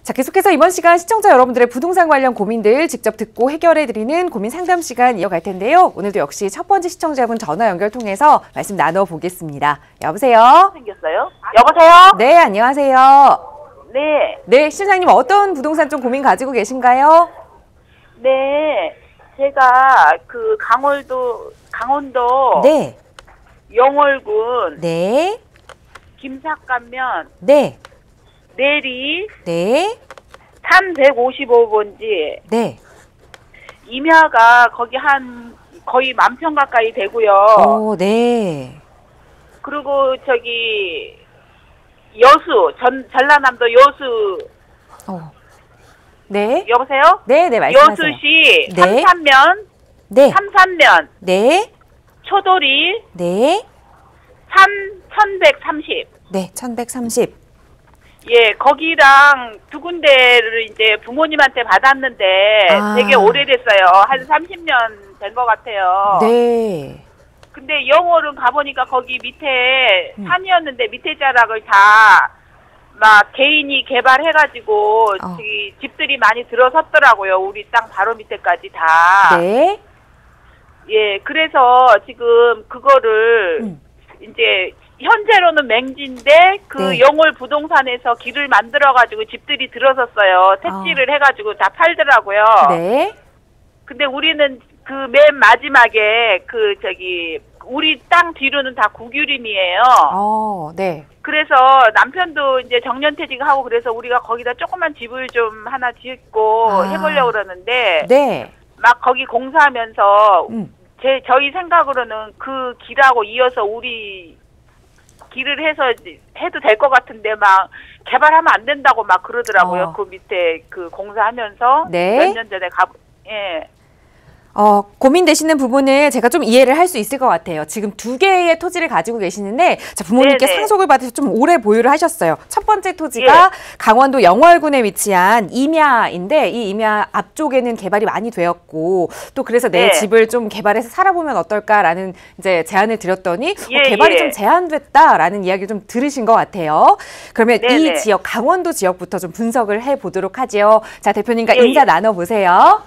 자, 계속해서 이번 시간 시청자 여러분들의 부동산 관련 고민들 직접 듣고 해결해드리는 고민 상담 시간 이어갈 텐데요. 오늘도 역시 첫 번째 시청자분 전화 연결 통해서 말씀 나눠보겠습니다. 여보세요? 생겼어요? 여보세요? 네, 안녕하세요. 네. 네, 시청자님 어떤 부동산 좀 고민 가지고 계신가요? 네. 제가 그 강원도 네. 영월군 네. 김삿간면 네. 내리 네. 1155번지 네. 임야가 거기 한 거의 10,000평 가까이 되고요. 오, 네. 그리고 저기 여수 전라남도 여수 네. 여보세요? 네, 네, 말씀하세요. 여수시 네. 삼산면 네. 삼산면 네. 초도리 네. 1130. 네, 1130. 예, 거기랑 두 군데를 이제 부모님한테 받았는데 되게 오래됐어요. 한 30년 된 것 같아요. 네. 근데 영월은 가보니까 거기 밑에 산이었는데 밑에 자락을 다 막 개인이 개발해가지고 저기 집들이 많이 들어섰더라고요. 우리 땅 바로 밑에까지 다. 네. 예, 그래서 지금 그거를 이제 현재로는 맹지인데 그 네. 영월 부동산에서 길을 만들어가지고 집들이 들어섰어요. 택지를 해가지고 다 팔더라고요. 네. 근데 우리는 그 맨 마지막에 그 저기 우리 땅 뒤로는 다 국유림이에요. 네. 그래서 남편도 이제 정년퇴직하고 그래서 우리가 거기다 조그만 집을 좀 하나 짓고 해보려고 그러는데 네. 막 거기 공사하면서 저희 생각으로는 그 길하고 이어서 우리 길을 해서 해도 될 것 같은데 막 개발하면 안 된다고 막 그러더라고요. 그 밑에 그 공사하면서 네. 몇 년 전에 예. 고민되시는 부분을 제가 좀 이해를 할 수 있을 것 같아요. 지금 2개의 토지를 가지고 계시는데 자, 부모님께 네네. 상속을 받으셔서 좀 오래 보유를 하셨어요. 첫 번째 토지가 강원도 영월군에 위치한 임야인데 이 임야 앞쪽에는 개발이 많이 되었고 또 그래서 내 집을 좀 개발해서 살아보면 어떨까라는 이제 제안을 드렸더니 개발이 좀 제한됐다라는 이야기를 좀 들으신 것 같아요. 그러면 이 지역, 강원도 지역부터 좀 분석을 해보도록 하죠. 자, 대표님과 인사 나눠보세요.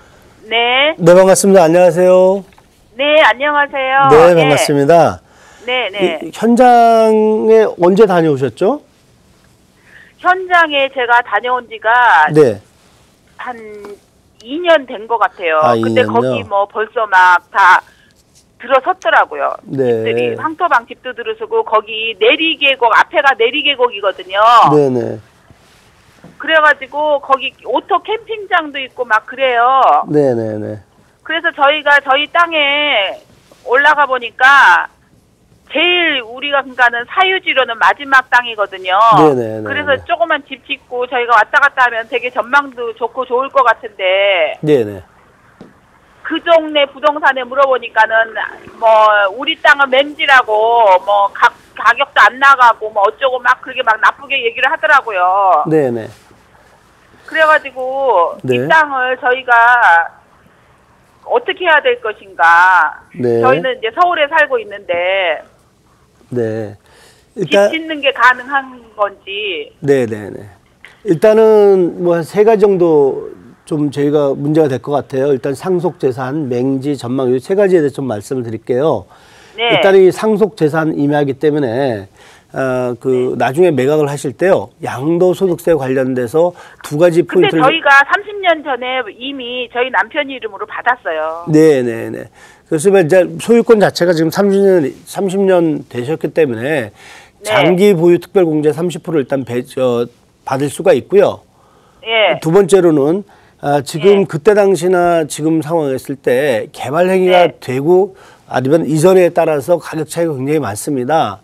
네. 네, 반갑습니다. 안녕하세요. 네, 안녕하세요. 네, 반갑습니다. 네, 네. 현장에 언제 다녀오셨죠? 현장에 제가 다녀온 지가 네. 한 2년 된 것 같아요. 근데 2년요? 거기 뭐 벌써 막 다 들어섰더라고요. 네. 집들이. 황토방 집도 들어서고 거기 내리계곡, 앞에가 내리계곡이거든요. 네네. 그래가지고 거기 오토 캠핑장도 있고 막 그래요. 네네네. 그래서 저희가 저희 땅에 올라가 보니까 제일 우리가 그러니까는 사유지로는 마지막 땅이거든요. 네네네. 그래서 조그만 집 짓고 저희가 왔다 갔다 하면 되게 전망도 좋고 좋을 것 같은데 네네. 그 동네 부동산에 물어보니까는 뭐 우리 땅은 맨지라고 뭐 가격도 안 나가고 뭐 어쩌고 막 그렇게 막 나쁘게 얘기를 하더라고요. 네네. 그래가지고 네. 이 땅을 저희가 어떻게 해야 될 것인가. 네. 저희는 이제 서울에 살고 있는데 네. 집 짓는 게 가능한 건지. 네네네. 일단은 뭐 한 3가지 정도 좀 저희가 문제가 될 것 같아요. 일단 상속재산, 맹지, 전망 이 3가지에 대해서 좀 말씀을 드릴게요. 네. 일단 이 상속재산 임야이기 때문에 나중에 매각을 하실 때요. 양도소득세 관련돼서 2가지 근데 포인트를. 저희가 30년 전에 이미 저희 남편 이름으로 받았어요. 네네네. 그래서 이제 소유권 자체가 지금 30년 되셨기 때문에 장기 보유 특별공제 30% 일단 받을 수가 있고요. 예. 두 번째로는 지금 그때 당시나 지금 상황했을 때 개발 행위가 되고 아니면 이전에 따라서 가격 차이가 굉장히 많습니다.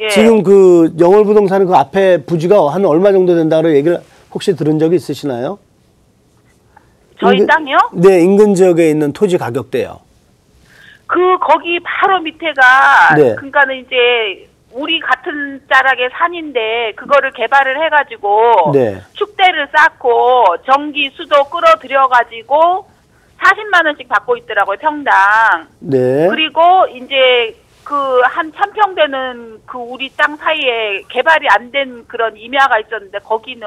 예. 지금 그 영월 부동산은 그 앞에 부지가 한 얼마 정도 된다고 얘기를 혹시 들은 적이 있으시나요? 저희 땅이요? 네, 인근 지역에 있는 토지 가격대요. 거기 바로 밑에가 네. 그러니까는 이제 우리 같은 자락의 산인데 그거를 개발을 해가지고 축대를 쌓고 전기 수도 끌어들여가지고 40만 원씩 받고 있더라고요, 평당. 네. 그리고 이제 그 한 1000평 되는 그 우리 땅 사이에 개발이 안 된 그런 임야가 있었는데 거기는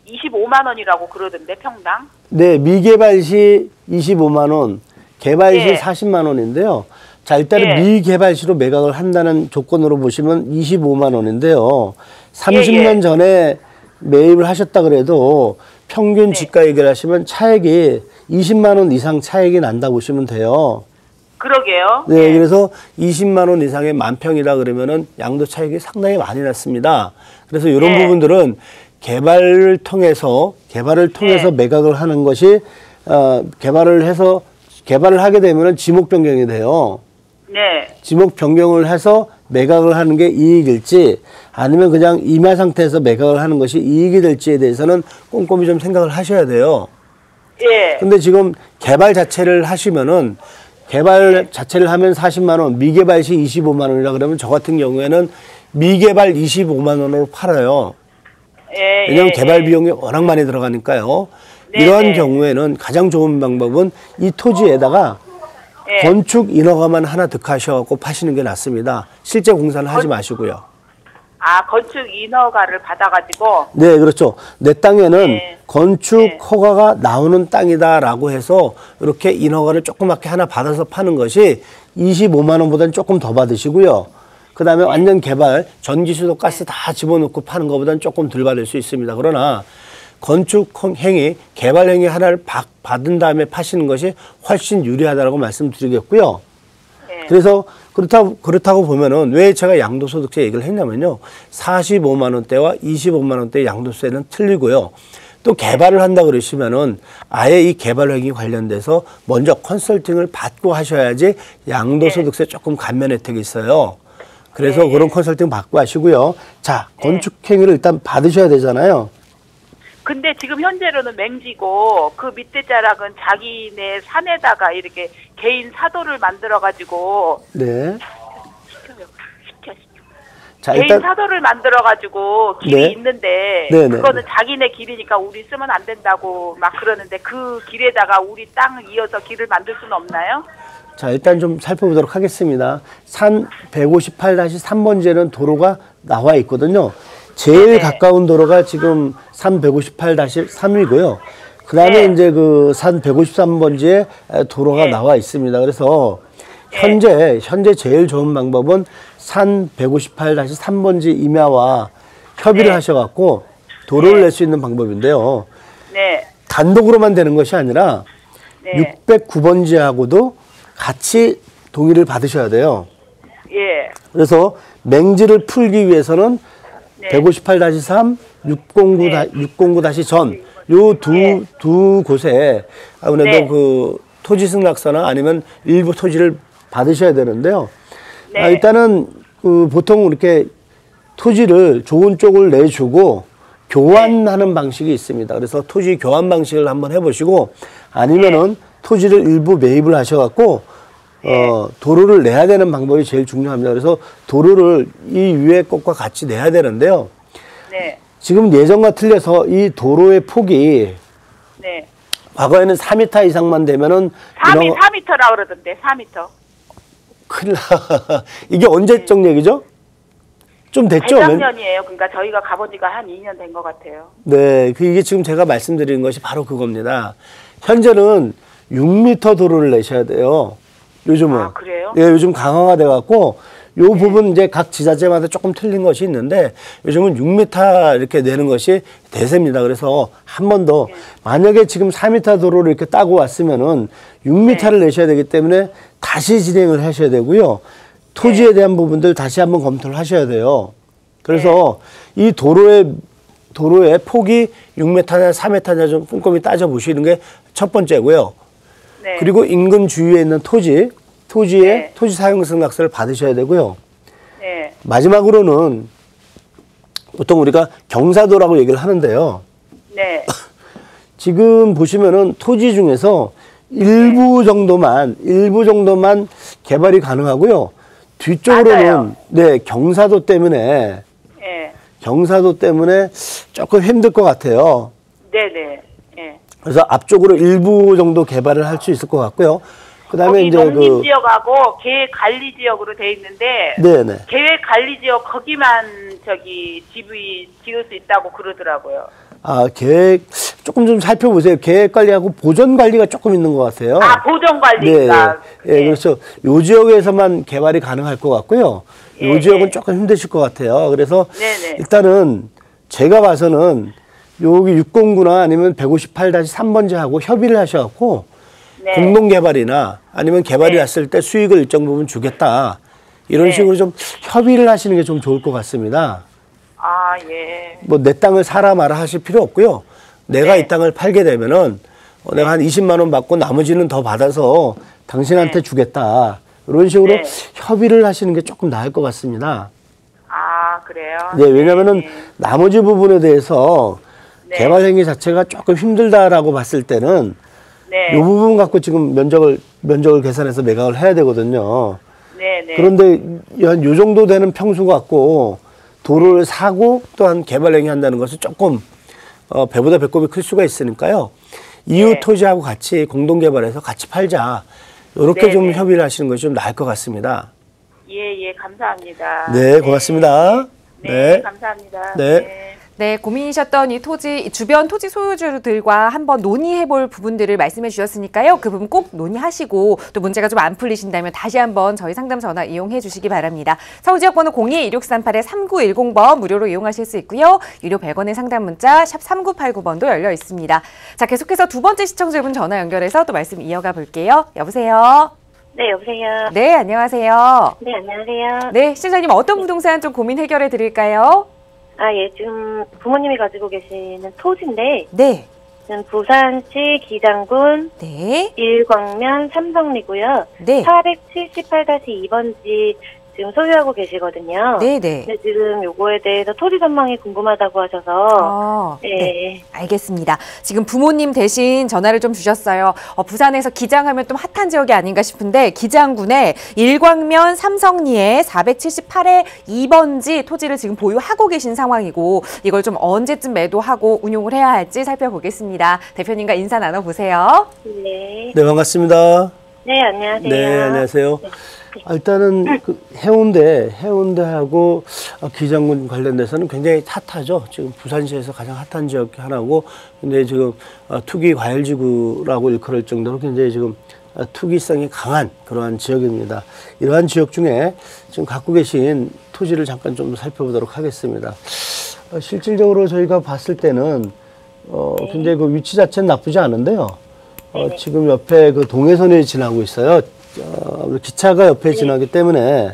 25만 원이라고 그러던데 평당. 네, 미개발 시 25만 원, 개발 시 예. 40만 원인데요. 자, 일단은 예. 미개발 시로 매각을 한다는 조건으로 보시면 25만 원인데요. 30년 전에 매입을 하셨다 그래도 평균 지가 얘기를 하시면 차액이 20만 원 이상 차액이 난다 보시면 돼요. 그러게요. 네, 그래서 20만 원 이상의 만평이다 그러면은 양도 차익이 상당히 많이 났습니다. 그래서 이런 부분들은 개발을 통해서 매각을 하는 것이 개발을 하게 되면은 지목 변경이 돼요. 네. 지목 변경을 해서 매각을 하는 게 이익일지 아니면 그냥 임야 상태에서 매각을 하는 것이 이익이 될지에 대해서는 꼼꼼히 좀 생각을 하셔야 돼요. 예. 근데 지금 개발 자체를 하시면은 개발 자체를 하면 40만 원, 미개발 시 25만 원이라 그러면 저 같은 경우에는 미개발 25만 원으로 팔아요. 예. 왜냐하면 개발 비용이 워낙 많이 들어가니까요. 네, 이러한 네. 경우에는 가장 좋은 방법은 이 토지에다가 건축 인허가만 하나 득하셔갖고 파시는 게 낫습니다. 실제 공사는 하지 마시고요. 아, 건축 인허가를 받아가지고. 네, 그렇죠. 내 땅에는 네. 건축 네. 허가가 나오는 땅이다라고 해서 이렇게 인허가를 조그맣게 하나 받아서 파는 것이 25만 원보다는 조금 더 받으시고요. 그 다음에 완전 개발, 전기수도 가스 다 집어넣고 파는 것보다는 조금 덜 받을 수 있습니다. 그러나 건축 행위, 개발 행위 하나를 받은 다음에 파시는 것이 훨씬 유리하다고 말씀드리겠고요. 네. 그래서 그렇다고 보면은 왜 제가 양도소득세 얘기를 했냐면요. 45만 원대와 25만 원대 양도세는 틀리고요. 또 개발을 한다 그러시면은 아예 이 개발 행위 관련돼서 먼저 컨설팅을 받고 하셔야지 양도소득세 조금 감면 혜택이 있어요. 그래서 그런 컨설팅 받고 하시고요. 자, 건축 행위를 일단 받으셔야 되잖아요. 근데 지금 현재로는 맹지고 그 밑에 자락은 자기네 산에다가 이렇게 개인 사도를 만들어가지고 네. 시켜. 자, 개인 일단 사도를 만들어가지고 길이 네. 있는데 네, 네, 그거는 네. 자기네 길이니까 우리 쓰면 안 된다고 막 그러는데 그 길에다가 우리 땅을 이어서 길을 만들 수는 없나요? 자, 일단 좀 살펴보도록 하겠습니다. 산 158-3번지에는 도로가 나와 있거든요. 제일 네네. 가까운 도로가 지금 산 158-3이고요. 그 다음에 네. 이제 그 산 153번지에 도로가 네. 나와 있습니다. 그래서 현재 제일 좋은 방법은 산 158-3번지 임야와 협의를 네. 하셔갖고 도로를 네. 낼 수 있는 방법인데요. 네. 단독으로만 되는 것이 아니라 네. 609번지하고도 같이 동의를 받으셔야 돼요. 예. 그래서 맹지를 풀기 위해서는 네. 158-3, 609-전 요 두 곳에 아무래도 네. 그 토지 승낙서나 아니면 일부 토지를 받으셔야 되는데요. 네. 일단은 그 보통 이렇게 토지를 좋은 쪽을 내주고 교환하는 방식이 있습니다. 그래서 토지 교환 방식을 한번 해보시고 아니면은 토지를 일부 매입을 하셔갖고 도로를 내야 되는 방법이 제일 중요합니다. 그래서 도로를 이 위에 것과 같이 내야 되는데요. 네. 지금 예전과 틀려서 이 도로의 폭이 네. 과거에는 4m 이상만 되면은 4m라 그러던데 4m. 큰일 나. 이게 언제적 얘기죠? 좀 됐죠? 재작년이에요. 그러니까 저희가 가본 지가 한 2년 된 것 같아요. 네, 이게 지금 제가 말씀드리는 것이 바로 그겁니다. 현재는 6m 도로를 내셔야 돼요. 요즘은. 아, 그래요? 예, 요즘 강화가 돼갖고 요 부분 이제 각 지자체마다 조금 틀린 것이 있는데 요즘은 6m 이렇게 내는 것이 대세입니다. 그래서 한 번 더 만약에 지금 4m 도로를 이렇게 따고 왔으면은 6m를 내셔야 되기 때문에 다시 진행을 하셔야 되고요. 토지에 대한 부분들 다시 한번 검토를 하셔야 돼요. 그래서 이 도로의 폭이 6m냐 4m냐 좀 꼼꼼히 따져 보시는 게 첫 번째고요. 네. 그리고 인근 주위에 있는 토지에 네. 토지 사용 승낙서를 받으셔야 되고요. 네. 마지막으로는 보통 우리가 경사도라고 얘기를 하는데요. 네. 지금 보시면은 토지 중에서 일부 정도만 개발이 가능하고요. 뒤쪽으로는 맞아요. 네, 경사도 때문에 조금 힘들 것 같아요. 네네. 네. 그래서 앞쪽으로 일부 정도 개발을 할 수 있을 것 같고요. 그다음에 거기 이제 농림 지역하고 계획 관리 지역으로 돼 있는데 계획 관리 지역 거기만 집이 지을 수 있다고 그러더라고요. 계획 조금 좀 살펴보세요. 계획 관리하고 보전 관리가 조금 있는 것 같아요. 보전 관리가. 네, 네. 그래서 요 지역에서만 개발이 가능할 것 같고요. 요 지역은 조금 힘드실 것 같아요. 그래서 일단은 제가 봐서는 여기 609나 아니면 158-3번지하고 협의를 하셔갖고 공동개발이나 아니면 개발이 났을 때 수익을 일정 부분 주겠다. 이런 식으로 좀 협의를 하시는 게 좀 좋을 것 같습니다. 예. 뭐 내 땅을 사라 마라 하실 필요 없고요. 내가 이 땅을 팔게 되면은 내가 한 20만 원 받고 나머지는 더 받아서 당신한테 주겠다. 이런 식으로 협의를 하시는 게 조금 나을 것 같습니다. 그래요? 네, 왜냐면은 나머지 부분에 대해서 개발 행위 자체가 조금 힘들다라고 봤을 때는 이 부분 갖고 지금 면적을 계산해서 매각을 해야 되거든요. 그런데 한 요 정도 되는 평수 갖고 도로를 사고 또한 개발 행위 한다는 것은 조금 배보다 배꼽이 클 수가 있으니까요. 이웃 토지하고 같이 공동 개발해서 같이 팔자. 이렇게 좀 협의를 하시는 것이 좀 나을 것 같습니다. 예, 감사합니다. 네, 고맙습니다. 네, 감사합니다. 네, 고민이셨던 이 토지, 주변 토지 소유주들과 한번 논의해볼 부분들을 말씀해 주셨으니까요. 그 부분 꼭 논의하시고 또 문제가 좀 안 풀리신다면 다시 한번 저희 상담 전화 이용해 주시기 바랍니다. 서울지역번호 02-2638-3910번 무료로 이용하실 수 있고요. 유료 100원의 상담 문자 샵 3989번도 열려 있습니다. 자, 계속해서 두 번째 시청자분 전화 연결해서 또 말씀 이어가 볼게요. 여보세요? 네, 여보세요? 네, 안녕하세요. 네, 안녕하세요. 네, 시청자님 어떤 부동산 좀 고민 해결해 드릴까요? 지금 부모님이 가지고 계시는 토지인데, 네. 지금 부산시 기장군, 일광면 삼성리고요. 478-2번지 지금 소유하고 계시거든요. 근데 지금 요거에 대해서 토지 전망이 궁금하다고 하셔서. 네, 알겠습니다. 지금 부모님 대신 전화를 좀 주셨어요. 부산에서 기장하면 좀 핫한 지역이 아닌가 싶은데 기장군에 일광면 삼성리에 478의 2번지 토지를 지금 보유하고 계신 상황이고 이걸 좀 언제쯤 매도하고 운용을 해야 할지 살펴보겠습니다. 대표님과 인사 나눠보세요. 네, 반갑습니다. 네, 안녕하세요. 네, 안녕하세요. 일단은 그 해운대하고 기장군 관련돼서는 굉장히 핫하죠. 지금 부산시에서 가장 핫한 지역 하나고, 근데 지금 투기 과열지구라고 일컬을 정도로 굉장히 지금 투기성이 강한 그러한 지역입니다. 이러한 지역 중에 지금 갖고 계신 토지를 잠깐 좀 살펴보도록 하겠습니다. 실질적으로 저희가 봤을 때는 굉장히 그 위치 자체는 나쁘지 않은데요. 지금 옆에 그 동해선이 지나고 있어요. 기차가 옆에 지나기 때문에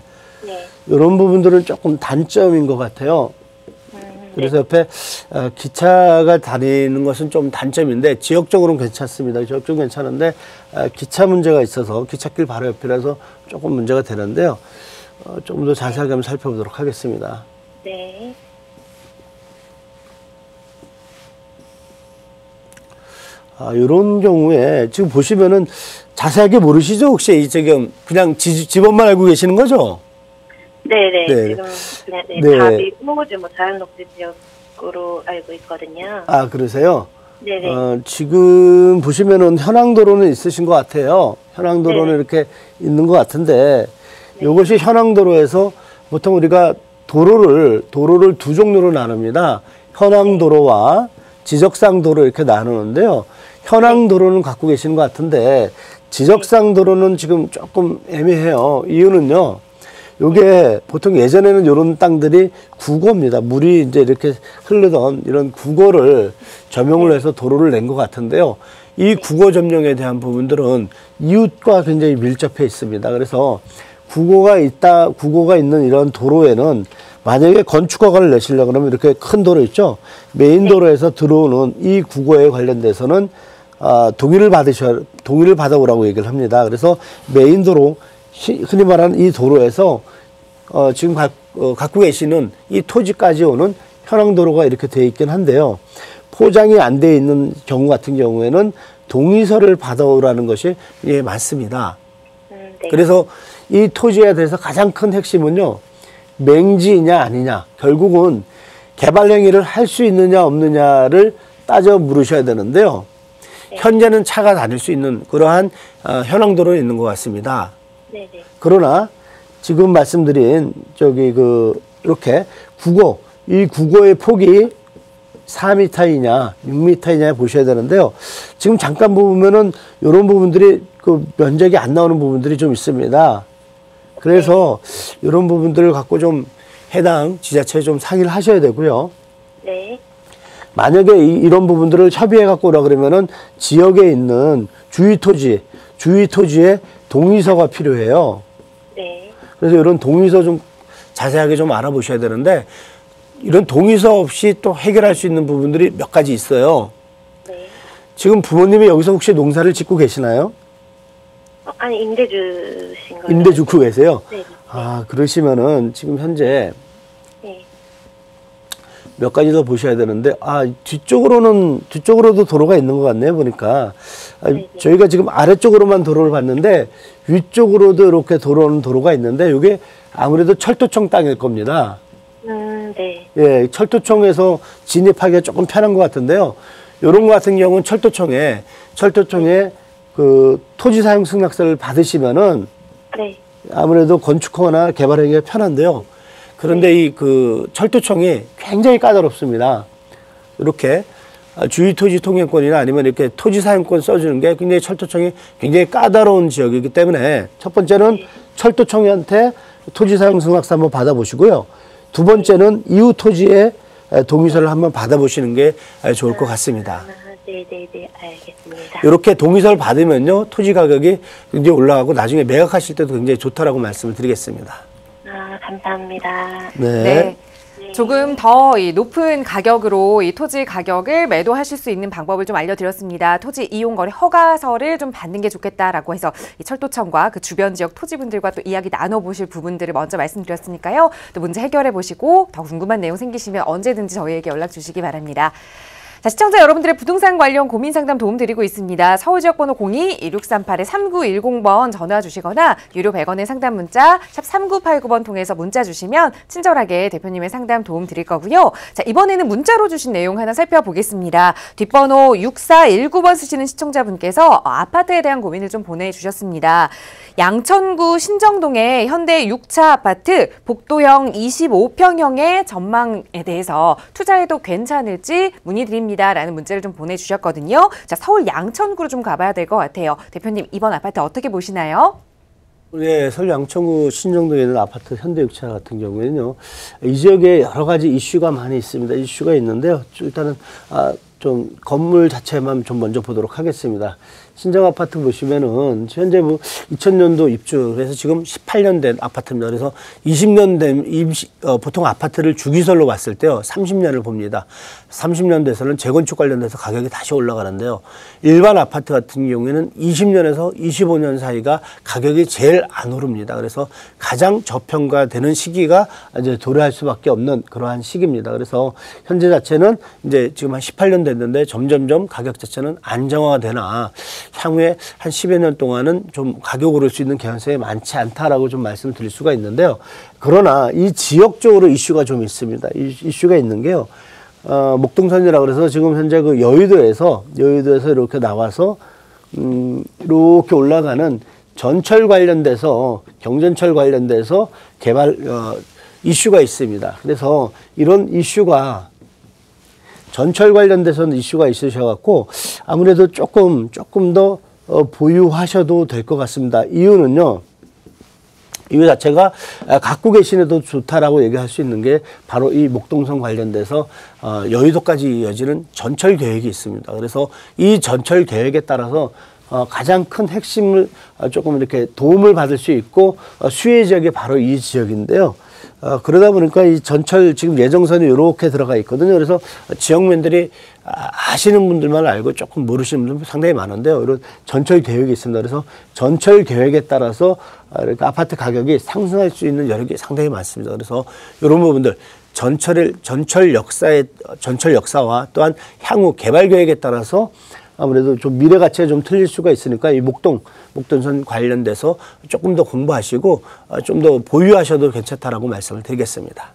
이런 부분들은 조금 단점인 것 같아요. 그래서 옆에 기차가 다니는 것은 좀 단점인데 지역적으로는 괜찮습니다. 지역적으로 괜찮은데 기차 문제가 있어서 기찻길 바로 옆이라서 조금 문제가 되는데요. 조금 더 자세하게 한번 살펴보도록 하겠습니다. 네. 이런 경우에 지금 보시면은 자세하게 모르시죠? 혹시 지금 그냥 집업만 알고 계시는 거죠? 네네. 네. 지금 답이고 뭐 자연녹지 지역으로 알고 있거든요. 그러세요? 네네. 지금 보시면은 현황도로는 있으신 것 같아요. 현황도로는 이렇게 있는 것 같은데 이것이 현황도로에서 보통 우리가 도로를 두 종류로 나눕니다. 현황도로와 지적상 도로 이렇게 나누는데요. 현황도로는 갖고 계시는 것 같은데 지적상 도로는 지금 조금 애매해요. 이유는요. 요게 보통 예전에는 이런 땅들이 국어입니다. 물이 이제 이렇게 흐르던 이런 국어를 점용을 해서 도로를 낸 것 같은데요. 이 국어 점용에 대한 부분들은 이웃과 굉장히 밀접해 있습니다. 그래서 국어가 있는 이런 도로에는 만약에 건축허가를 내시려고 그러면 이렇게 큰 도로 있죠. 메인 도로에서 들어오는 이 국어에 관련돼서는 동의를 받아오라고 얘기를 합니다. 그래서 메인 도로, 흔히 말하는 이 도로에서 지금 갖고 계시는 이 토지까지 오는 현황도로가 이렇게 되어 있긴 한데요. 포장이 안 되어 있는 경우 같은 경우에는 동의서를 받아오라는 것이 맞습니다. 그래서 이 토지에 대해서 가장 큰 핵심은요. 맹지이냐 아니냐, 결국은 개발 행위를 할 수 있느냐 없느냐를 따져 물으셔야 되는데요. 현재는 차가 다닐 수 있는 그러한 현황도로는 있는 것 같습니다. 그러나 지금 말씀드린 이렇게 이 국어의 폭이 4m이냐 6m이냐 보셔야 되는데요. 지금 잠깐 보면은 이런 부분들이 그 면적이 안 나오는 부분들이 좀 있습니다. 그래서 이런 부분들을 갖고 좀 해당 지자체에 좀 상의를 하셔야 되고요. 네. 만약에 이런 부분들을 협의해 갖고 오라 그러면은 지역에 있는 주의 토지에 동의서가 필요해요. 네. 그래서 이런 동의서 좀 자세하게 좀 알아보셔야 되는데 이런 동의서 없이 또 해결할 수 있는 부분들이 몇 가지 있어요. 네. 지금 부모님이 여기서 혹시 농사를 짓고 계시나요? 아니, 임대주신 거예요. 임대 주고 계세요? 네. 아, 그러시면은 지금 현재 네. 몇 가지 더 보셔야 되는데, 뒤쪽으로도 도로가 있는 것 같네요, 보니까. 저희가 지금 아래쪽으로만 도로를 봤는데, 위쪽으로도 이렇게 도로가 있는데, 이게 아무래도 철도청 땅일 겁니다. 네. 예, 철도청에서 진입하기가 조금 편한 것 같은데요. 이런 것 같은 경우는 철도청에 그 토지 사용 승낙서를 받으시면은, 네. 아무래도 건축하거나 개발하기가 편한데요. 그런데 이 그 철도청이 굉장히 까다롭습니다. 이렇게 주의 토지 통행권이나 아니면 이렇게 토지 사용권 써주는 게 굉장히 철도청이 굉장히 까다로운 지역이기 때문에 첫 번째는 철도청한테 토지 사용 승낙서 한번 받아보시고요. 두 번째는 이웃 토지에 동의서를 한번 받아보시는 게 좋을 것 같습니다. 네네네, 알겠습니다. 이렇게 동의서를 받으면요, 토지 가격이 굉장히 올라가고 나중에 매각하실 때도 굉장히 좋다라고 말씀을 드리겠습니다. 감사합니다. 네. 조금 더 이 높은 가격으로 이 토지 가격을 매도하실 수 있는 방법을 좀 알려드렸습니다. 토지 이용거래 허가서를 좀 받는 게 좋겠다라고 해서 이 철도청과 그 주변 지역 토지분들과 또 이야기 나눠보실 부분들을 먼저 말씀드렸으니까요. 또 문제 해결해 보시고 더 궁금한 내용 생기시면 언제든지 저희에게 연락 주시기 바랍니다. 자, 시청자 여러분들의 부동산 관련 고민 상담 도움 드리고 있습니다. 서울지역번호 02-2638-3910번 전화 주시거나 유료 100원의 상담 문자 샵 3989번 통해서 문자 주시면 친절하게 대표님의 상담 도움 드릴 거고요. 자, 이번에는 문자로 주신 내용 하나 살펴보겠습니다. 뒷번호 6419번 쓰시는 시청자분께서 아파트에 대한 고민을 좀 보내주셨습니다. 양천구 신정동의 현대 6차 아파트 복도형 25평형의 전망에 대해서 투자해도 괜찮을지 문의드립니다. 라는 문자를 좀 보내주셨거든요. 자, 서울 양천구로 좀 가봐야 될 것 같아요. 대표님, 이번 아파트 어떻게 보시나요? 네, 서울 양천구 신정동에 있는 아파트 현대 6차 같은 경우에는요, 이 지역에 여러 가지 이슈가 많이 있습니다. 이슈가 있는데요. 일단은 좀 건물 자체만 좀 먼저 보도록 하겠습니다. 신정 아파트 보시면은 현재 2000년도 입주, 그래서 지금 18년 된 아파트입니다. 그래서 20년 된 보통 아파트를 주기설로 봤을 때요, 30년을 봅니다. 30년 돼서는 재건축 관련돼서 가격이 다시 올라가는데요. 일반 아파트 같은 경우에는 20년에서 25년 사이가 가격이 제일 안 오릅니다. 그래서 가장 저평가되는 시기가 이제 도래할 수밖에 없는 그러한 시기입니다. 그래서 현재 자체는 이제 지금 한 18년 됐는데 점점점 가격 자체는 안정화가 되나 향후에 한 10여 년 동안은 좀 가격 오를 수 있는 개연성이 많지 않다라고 좀 말씀드릴 수가 있는데요. 그러나 이 지역적으로 이슈가 좀 있습니다. 이슈가 있는 게요. 목동선이라고 그래서 지금 현재 그 여의도에서 이렇게 나와서 이렇게 올라가는 전철 관련돼서 경전철 관련돼서 개발 이슈가 있습니다. 그래서 이런 이슈가 전철 관련돼서는 이슈가 있으셔갖고 아무래도 조금 더 보유하셔도 될 것 같습니다. 이유는요, 이유 자체가 갖고 계시는데도 좋다라고 얘기할 수 있는 게 바로 이 목동선 관련돼서 여의도까지 이어지는 전철 계획이 있습니다. 그래서 이 전철 계획에 따라서 가장 큰 핵심을 조금 이렇게 도움을 받을 수 있고 수혜 지역이 바로 이 지역인데요. 그러다 보니까 이 전철 지금 예정선이 이렇게 들어가 있거든요. 그래서 지역민들이 아시는 분들만 알고 조금 모르시는 분들 상당히 많은데요. 이런 전철 계획이 있습니다. 그래서 전철 계획에 따라서 이렇게 아파트 가격이 상승할 수 있는 여력이 상당히 많습니다. 그래서 이런 부분들 전철 역사와 또한 향후 개발 계획에 따라서 아무래도 좀 미래 가치가 좀 틀릴 수가 있으니까 이 목동선 관련돼서 조금 더 공부하시고 좀 더 보유하셔도 괜찮다라고 말씀을 드리겠습니다.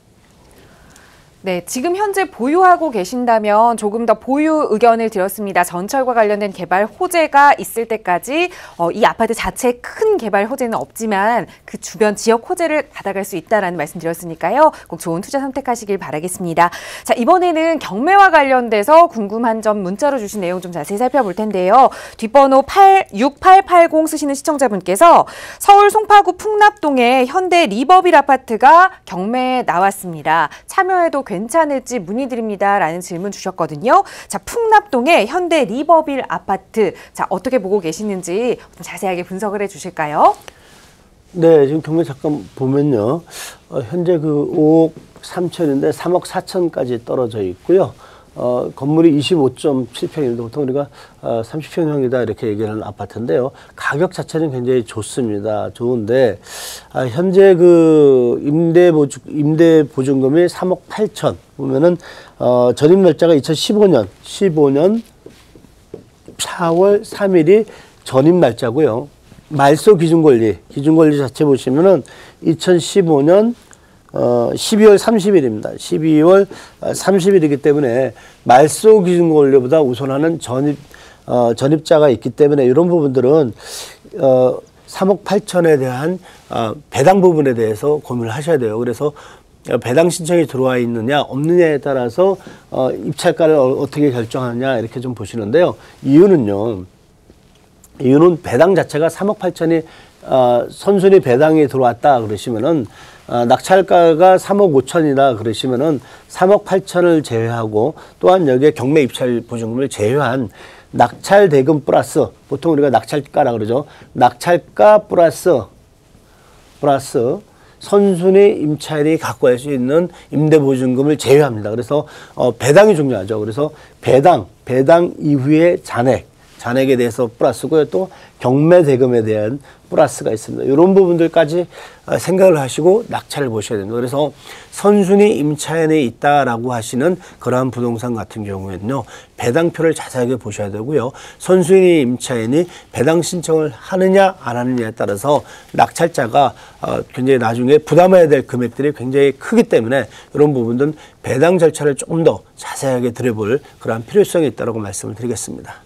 네, 지금 현재 보유하고 계신다면 조금 더 보유 의견을 드렸습니다. 전철과 관련된 개발 호재가 있을 때까지 이 아파트 자체에 큰 개발 호재는 없지만 그 주변 지역 호재를 받아갈 수 있다라는 말씀 드렸으니까요. 꼭 좋은 투자 선택하시길 바라겠습니다. 자, 이번에는 경매와 관련돼서 궁금한 점 문자로 주신 내용 좀 자세히 살펴볼 텐데요. 뒷번호 6880 쓰시는 시청자분께서 서울 송파구 풍납동의 현대 리버빌 아파트가 경매에 나왔습니다. 참여해도 괜찮을지 문의드립니다. 라는 질문 주셨거든요. 자, 풍납동의 현대 리버빌 아파트. 자, 어떻게 보고 계시는지 좀 자세하게 분석을 해 주실까요? 네, 지금 경매 잠깐 보면요. 현재 그 5억 3천인데 3억 4천까지 떨어져 있고요. 건물이 25.7평인데 보통 우리가 30평형이다 이렇게 얘기하는 아파트인데요. 가격 자체는 굉장히 좋습니다. 좋은데 현재 그 임대 보증금이 3억 8천 보면은 전입 날짜가 2015년 4월 3일이 전입 날짜고요. 말소 기준권리 자체 보시면은 2015년 12월 30일입니다. 12월 30일이기 때문에 말소 기준 권리보다 우선하는 전입자가 있기 때문에 이런 부분들은 3억 8천에 대한 배당 부분에 대해서 고민을 하셔야 돼요. 그래서 배당 신청이 들어와 있느냐 없느냐에 따라서 입찰가를 어떻게 결정하느냐 이렇게 좀 보시는데요. 이유는 배당 자체가 3억 8천이 선순위 배당이 들어왔다 그러시면은 낙찰가가 3억 5천이다 그러시면은 3억 8천을 제외하고 또한 여기에 경매 입찰 보증금을 제외한 낙찰 대금 플러스 보통 우리가 낙찰가라 그러죠. 낙찰가 플러스 선순위 임차인이 갖고 갈 수 있는 임대 보증금을 제외합니다. 그래서 배당이 중요하죠. 그래서 배당 이후에 잔액에 대해서 플러스고요. 또 경매 대금에 대한 플러스가 있습니다. 이런 부분들까지 생각을 하시고 낙찰을 보셔야 됩니다. 그래서 선순위 임차인에 있다라고 하시는 그러한 부동산 같은 경우에는요. 배당표를 자세하게 보셔야 되고요. 선순위 임차인이 배당 신청을 하느냐 안 하느냐에 따라서 낙찰자가 굉장히 나중에 부담해야 될 금액들이 굉장히 크기 때문에 이런 부분들은 배당 절차를 조금 더 자세하게 들여볼 그러한 필요성이 있다고 말씀을 드리겠습니다.